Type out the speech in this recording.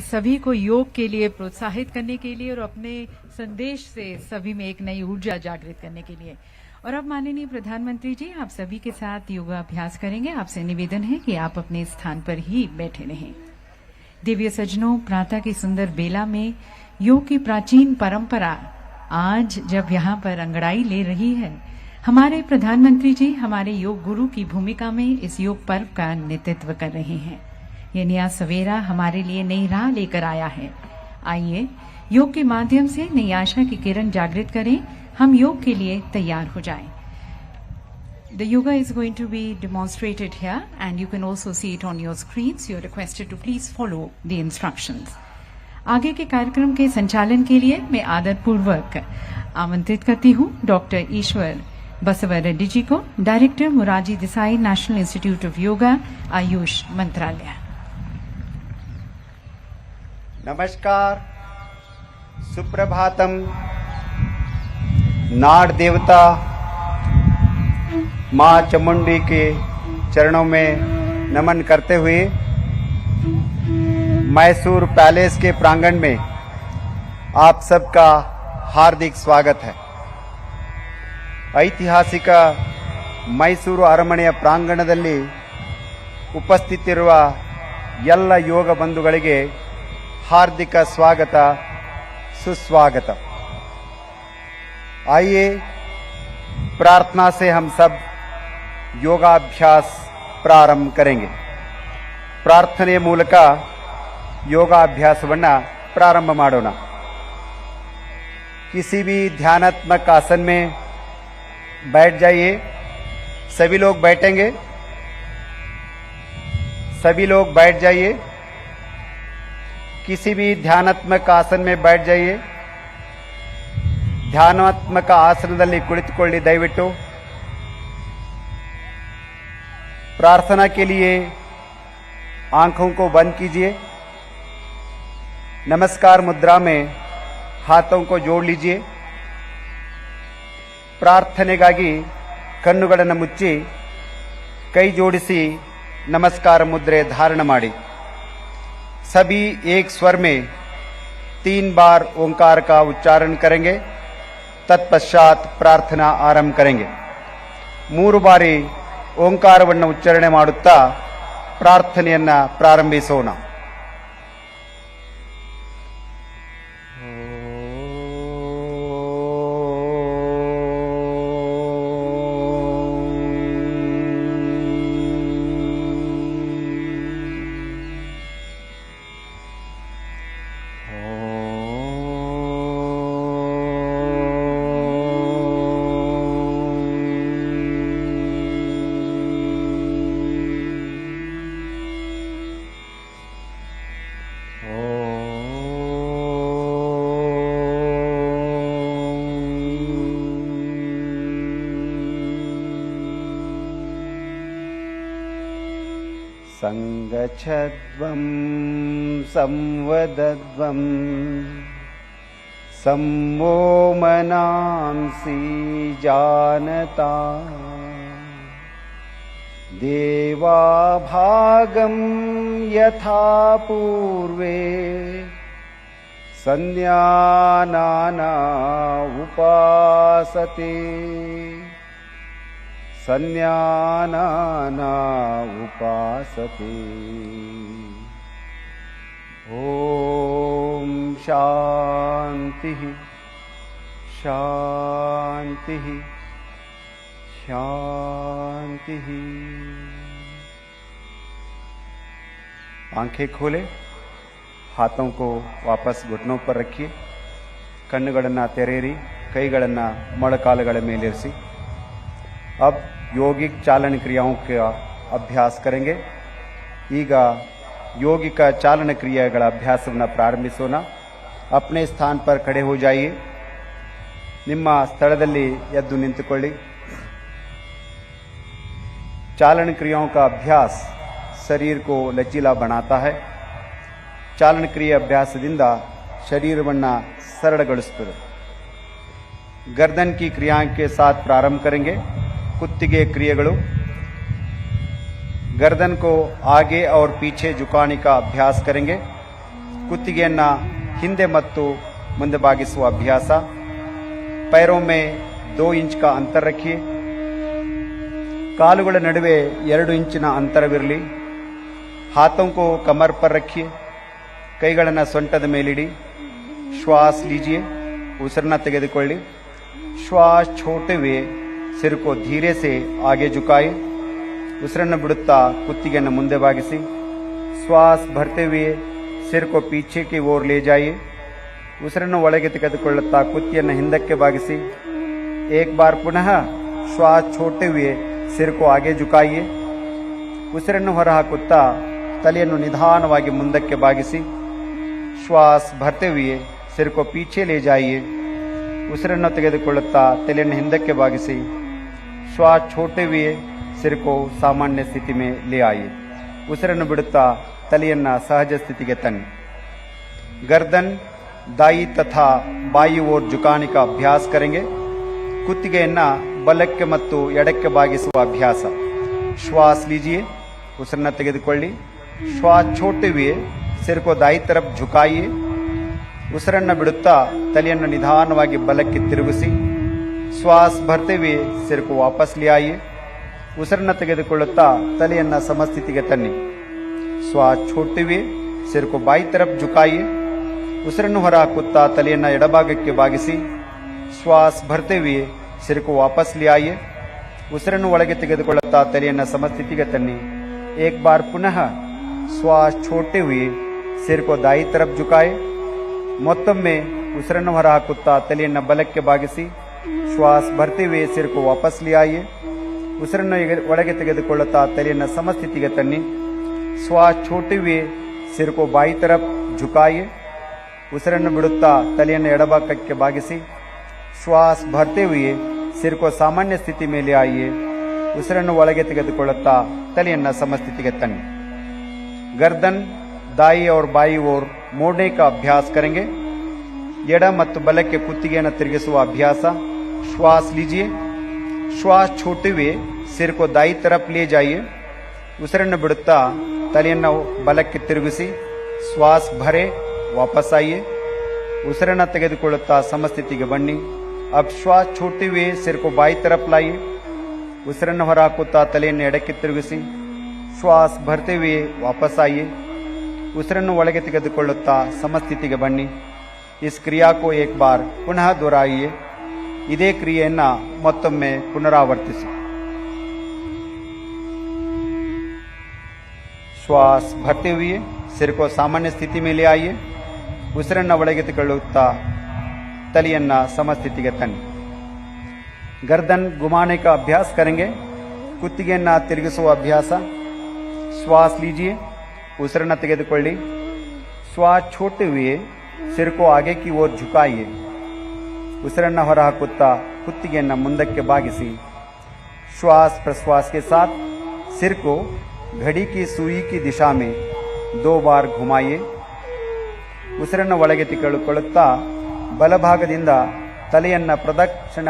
सभी को योग के लिए प्रोत्साहित करने के लिए और अपने संदेश से सभी में एक नई ऊर्जा जागृत करने के लिए। और अब माननीय प्रधानमंत्री जी आप सभी के साथ योगाभ्यास करेंगे। आपसे निवेदन है कि आप अपने स्थान पर ही बैठे रहें। दिव्य सज्जनों, प्रातः की सुंदर बेला में योग की प्राचीन परंपरा आज जब यहाँ पर अंगड़ाई ले रही है, हमारे प्रधानमंत्री जी हमारे योग गुरु की भूमिका में इस योग पर्व का नेतृत्व कर रहे हैं। ये नया सवेरा हमारे लिए नई राह लेकर आया है। आइए योग के माध्यम से नई आशा की किरण जागृत करें। हम योग के लिए तैयार हो जाएं। The yoga is going to be demonstrated here and you can also see it on your screens. You are requested to please follow the instructions. आगे के कार्यक्रम के संचालन के लिए मैं आदरपूर्वक आमंत्रित करती हूँ डॉक्टर ईश्वर बसवर रेड्डी जी को, director Morarji Desai national institute of yoga, Ayush मंत्रालय। नमस्कार, सुप्रभातम। नाड़ देवता माँ चामुंडी के चरणों में नमन करते हुए मैसूर पैलेस के प्रांगण में आप सबका हार्दिक स्वागत है। ಐತಿಹಾಸಿಕ ಮೈಸೂರು ಅರಮನೆಯ ಪ್ರಾಂಗಣದಲ್ಲಿ ಉಪಸ್ಥಿತಿರುವ ಎಲ್ಲ ಯೋಗ ಬಂಧುಗಳಿಗೆ हार्दिक स्वागत सुस्वागत। आइए प्रार्थना से हम सब योगाभ्यास प्रारंभ करेंगे। प्रार्थने ಮೂಲಕ ಯೋಗಾಭ್ಯಾಸವನ್ನ प्रारंभ ಮಾಡೋಣ। किसी भी ध्यानात्मक आसन में बैठ जाइए। सभी लोग बैठेंगे। सभी लोग बैठ जाइए। किसी भी ध्यानात्मक आसन में बैठ जाइए। ಧ್ಯಾನಾತ್ಮಕ ಆಸನದಲ್ಲಿ ಕುಳಿತುಕೊಳ್ಳಿ ದಯವಿಟ್ಟು। प्रार्थना के लिए आंखों को बंद कीजिए। नमस्कार मुद्रा में हाथों को जोड़ लीजिए। ಪ್ರಾರ್ಥನೆಗಾಗಿ ಕಣ್ಣುಗಳನ್ನು ಮುಚ್ಚಿ ಕೈ ಜೋಡಿಸಿ ನಮಸ್ಕಾರ ಮುದ್ರೆ धारण ಮಾಡಿ। सभी एक स्वर में 3 बार ओंकार का उच्चारण करेंगे। तत्पश्चात प्रार्थना आरंभ करेंगे। 3 बारी ओंकारವನ್ನು ಉಚ್ಚಾರಣೆ ಮಾಡುತ್ತಾ ಪ್ರಾರ್ಥನೆಯನ್ನ ಪ್ರಾರಂಭಿಸೋಣ। संगच्छध्वं संवदध्वं सम्मो मनांसि जानता देवाभागं यथा पूर्वे संज्ञानाना उपासते संज्ञानाना उपासते। ओम शांति शांति शांति। आंखें खोले, हाथों को वापस घुटनों पर रखिए। ಕಣ್ಣುಗಳನ್ನು ತೆರೆಯಿರಿ, ಕೈಗಳನ್ನು ಮೊಣಕಾಲುಗಳ ಮೇಲಿರಿಸಿ। अब योगिक चालन क्रियाओं का अभ्यास करेंगे। ಈಗ योगिक चालन क्रियाಗಳ ಅಭ್ಯಾಸವನ್ನು ಪ್ರಾರಂಭಿಸೋಣ। अपने स्थान पर खड़े हो जाइए। ನಿಮ್ಮ ಸ್ಥಳದಲ್ಲಿ ಎದ್ದು ನಿಂತುಕೊಳ್ಳಿ। चालन क्रियाओं का अभ्यास शरीर को लचीला बनाता है। चालन क्रिया अभ्यासದಿಂದ शरीरವನ್ನು सरलಗೊಳಿಸುತ್ತದೆ। गर्दन की क्रियाओं के साथ प्रारंभ करेंगे। कुत्तिगे क्रियेಗಳು। गर्दन को आगे और पीछे झुकाने का अभ्यास करेंगे। ಕುತ್ತಿಗೆಯನ್ನ ಹಿಂದೆ ಮತ್ತು ಮುಂದೆ ಬಾಗಿಸುವ ಅಭ್ಯಾಸ. पैरों में 2 इंच का अंतर रखिए. ಕಾಲುಗಳ ನಡುವೆ 2 ಇಂಚಿನ ಅಂತರವಿರಲಿ. हाथों को कमर पर रखिए. ಕೈಗಳನ್ನು ಸೊಂಟದ ಮೇಲಿಡಿ. श्वास लीजिए. ಉಸಿರನ್ನ ತೆಗೆದುಕೊಳ್ಳಿ. श्वास छोड़ते हुए सिर को धीरे से आगे झुकाए. ಉಸಿರನ್ನು ಬಿಡುತ್ತಾ ಕುತ್ತಿಗೆಯನ್ನು ಮುಂದೆ ಬಾಗಿಸಿ. श्वास भरते हुए सिर को पीछे की ओर ले जाइए. ಉಸಿರನ್ನು ಒಳಗೆ ತೆಗೆದುಕೊಳ್ಳುತ್ತಾ ಕುತ್ತಿಗೆಯನ್ನು ಹಿಂದಕ್ಕೆ ಬಾಗಿಸಿ. एक बार पुनः श्वास छोड़ते हुए सिर को आगे झुकाइए. ಉಸಿರನ್ನು ಹೊರಹಾಕುತ್ತಾ ತಲೆಯನ್ನು ನಿಧಾನವಾಗಿ ಮುಂದಕ್ಕೆ ಬಾಗಿಸಿ. श्वास भरते हुए सिर को पीछे ले जाइए. ಉಸಿರನ್ನು ತೆಗೆದುಕೊಳ್ಳುತ್ತಾ ತಲೆಯನ್ನು ಹಿಂದಕ್ಕೆ ಬಾಗಿಸಿ. श्वास छोड़ते हुए सिर को सामान्य स्थिति में ले आइए. ಉಸಿರನ್ನು ಬಿಡುತ್ತಾ ತಲೆಯನ್ನು ಸಹಜ ಸ್ಥಿತಿಗೆ ತನ್ನಿ. गर्दन दाई तथा बाई ओर झुकाने का अभ्यास करेंगे. ಕುತ್ತಿಗೆಯನ್ನ ಬಲಕ್ಕೆ ಮತ್ತು ಎಡಕ್ಕೆ ಬಾಗಿಸುವ ಅಭ್ಯಾಸ. श्वास लीजिए. ಉಸಿರನ್ನು ತೆಗೆದುಕೊಳ್ಳಿ. श्वास छोड़ते हुए सिर को दाई तरफ झुकाइए. ಉಸಿರನ್ನು ಬಿಡುತ್ತಾ ತಲೆಯನ್ನು ನಿಧಾನವಾಗಿ ಬಲಕ್ಕೆ ತಿರುಗಿಸಿ. श्वास भरते हुए सिर को वापस ले आइए. ಉಸಿರನ್ನು ತೆಗೆದುಕೊಳ್ಳುತ್ತಾ ತಲೆಯನ್ನು ಸಮಸ್ಥಿತಿಗೆ ತನ್ನಿ. श्वास छोड़ते हुए सिर को बाई तरफ झुकाइए. ಉಸಿರನ್ನು ಹೊರಹಾಕುತ್ತಾ ತಲೆಯನ್ನು ಎಡಭಾಗಕ್ಕೆ ಬಾಗಿಸಿ. श्वास भरते हुए सिर को वापस ले आइए. ಉಸಿರನ್ನು ಒಳಗೆ ತೆಗೆದುಕೊಳ್ಳುತ್ತಾ ತಲೆಯನ್ನು ಸಮಸ್ಥಿತಿಗೆ ತನ್ನಿ. एक बार पुनः श्वास छोड़ते हुए सिर को दाई तरफ झुकाए. ಮತ್ತೊಮ್ಮೆ ಉಸಿರನ್ನು ಹೊರಹಾಕುತ್ತಾ ತಲೆಯನ್ನು ಬಲಕ್ಕೆ ಬಾಗಿಸಿ. श्वास भरते हुए सिर को वापस ले आइए. ಉಸಿರನ್ನು ಒಳಗೆ ತೆಗೆದುಕೊಳ್ಳುತ್ತಾ ತಲೆಯನ್ನು ಸಮಸ್ಥಿತಿಗೆ ತನ್ನಿ. श्वास छोड़ते हुए सिर को बाई तरफ झुकाइए. ಉಸಿರನ್ನು ಬಿಡುತ್ತಾ ತಲೆಯನ್ನು ಎಡಭಾಗಕ್ಕೆ ಬಾಗಿಸಿ. श्वास भरते हुए सिर को सामान्य स्थिति में ले आइए. ಉಸಿರನ್ನು ಒಳಗೆ ತೆಗೆದುಕೊಳ್ಳುತ್ತಾ ತಲೆಯನ್ನು ಸಮಸ್ಥಿತಿಗೆ ತನ್ನಿ. गर्दन दाई और बाई ओर मोड़ने का अभ्यास करेंगे. ಎಡ ಮತ್ತು ಬಲಕ್ಕೆ ಕುತ್ತಿಗೆಯನ್ನು ತಿರುಗಿಸುವ ಅಭ್ಯಾಸ. श्वास लीजिए. श्वास छोड़ते हुए सिर को दाई तरफ ले जाइए. ಉಸಿರನ್ನು ಬಿಡುತ್ತಾ ತಲೆಯನ್ನು ಬಲಕ್ಕೆ ತಿರುಗಿಸಿ. श्वास भरे वापस आइए. ಉಸಿರನ್ನು ತೆಗೆದುಕೊಳ್ಳುತ್ತಾ ಸಮಸ್ಥಿತಿಗೆ ಬನ್ನಿ. अब श्वास छोड़ते हुए सिर को बाई तरफ लाइए. ಉಸಿರನ್ನು ಹೊರಹಾಕುತ್ತಾ ತಲೆಯನ್ನು ಎಡಕ್ಕೆ ತಿರುಗಿಸಿ. श्वास भरते हुए वापस आइए. ಉಸಿರನ್ನು ಒಳಗೆ ತೆಗೆದುಕೊಳ್ಳುತ್ತಾ ಸಮಸ್ಥಿತಿಗೆ ಬನ್ನಿ. इस क्रिया को एक बार पुनः दोहराइए. ಇದೇ ಕ್ರಿಯೆಯನ್ನ ಮತ್ತೊಮ್ಮೆ ಪುನರಾವರ್ತಿಸಿ. श्वास भरते हुए सिर को सामान्य स्थिति में ले आइए. ಉಸಿರನ್ನು ಒಳಗೆ ತೆಗೆದುಕೊಳ್ಳುತ್ತಾ ತಲೆಯನ್ನ ಸಮಸ್ಥಿತಿಗೆ ತನ್ನಿ. गर्दन घुमाने का अभ्यास करेंगे. ಕುತ್ತಿಗೆಯನ್ನ ತಿರುಗಿಸುವ ಅಭ್ಯಾಸ. श्वास लीजिए. ಉಸಿರನ್ನು ತೆಗೆದುಕೊಳ್ಳಿ. श्वास छोड़ते हुए सिर को आगे की ओर झुकाइए. ಉಸಿರನ್ನು ಹೊರಹಾಕುತ್ತಾ ಕುತ್ತಿಗೆಯನ್ನ ಮುಂದಕ್ಕೆ ಬಾಗಿಸಿ. श्वास प्रश्वास के साथ सिर को घड़ी की सुई की दिशा में 2 बार घुमाइए. ಉಸಿರನ್ನು ಒಳಗೆ ತೆಗೆದುಕೊಳ್ಳುತ್ತಾ ಬಲಭಾಗದಿಂದ ತಲೆಯನ್ನ ಪ್ರದಕ್ಷಿಣೆ